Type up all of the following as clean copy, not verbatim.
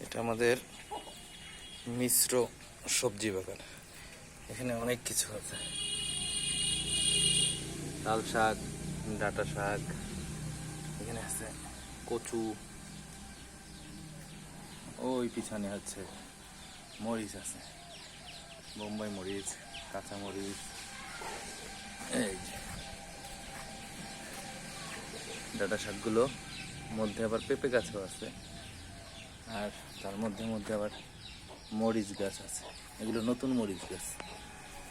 এটা আমাদের মিশ্র সবজি বাগান। এখানে অনেক কিছু আছে, লাল শাক, ডাঁটা শাক, এখানে আছে কচু, ওই পিছনে হচ্ছে মরিচ আছে, বোম্বাই মরিচ, কাঁচা মরিচ, এই যে ডাঁটা শাকগুলো মধ্যে আবার পেঁপে গাছও আছে, আর তার মধ্যে মধ্যে আবার মরিচ গাছ আছে। এগুলো নতুন মরিচ গাছ,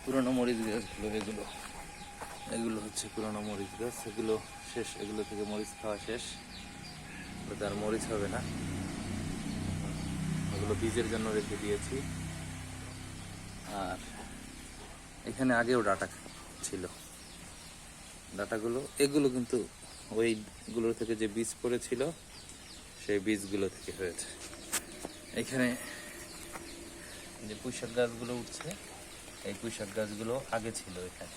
পুরনো মরিচ গাছগুলো এগুলো এগুলো হচ্ছে পুরনো মরিচ গাছ, এগুলো শেষ, এগুলো থেকে মরিচ খাওয়া শেষ, ওটা আর মরিচ হবে না, এগুলো বীজের জন্য রেখে দিয়েছি। আর এখানে আগেও ডাঁটা ছিল, ডাঁটাগুলো এগুলো কিন্তু ওইগুলোর থেকে যে বীজ পড়েছিল সেই বীজগুলো থেকে হয়েছে। এখানে যে পুঁইশাক গাছগুলো উঠছে, এই পুঁইশাক গাছগুলো আগে ছিল এখানে।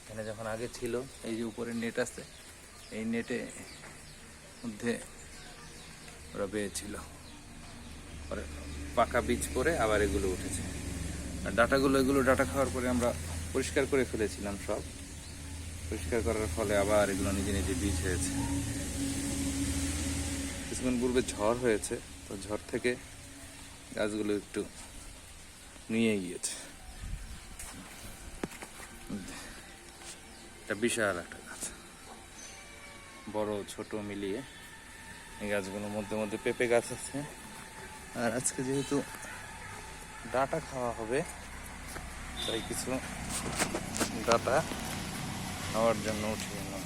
এখানে যখন আগে ছিল, এই যে উপরে নেট আছে, এই নেটে মধ্যে ওরা বেয়েছিল, পরে পাকা বীজ পরে আবার এগুলো উঠেছে। আর ডাঁটাগুলো, এগুলো ডাঁটা খাওয়ার পরে আমরা পরিষ্কার করে ফেলেছিলাম, সব পরিষ্কার করার ফলে আবার এগুলো নিজে নিজে বীজ হয়েছে। কিছুক্ষণ পূর্বে ঝড় হয়েছে, তো ঝড় থেকে গাছগুলো একটু নিয়ে গিয়েছে। এটা বিশাল একটা গাছ, বড় ছোট মিলিয়ে এই গাছগুলোর মধ্যে মধ্যে পেঁপে গাছ আছে। আর আজকে যেহেতু ডাঁটা খাওয়া হবে, তাই কিছু ডাঁটা খাওয়ার জন্য উঠিয়ে নিলাম।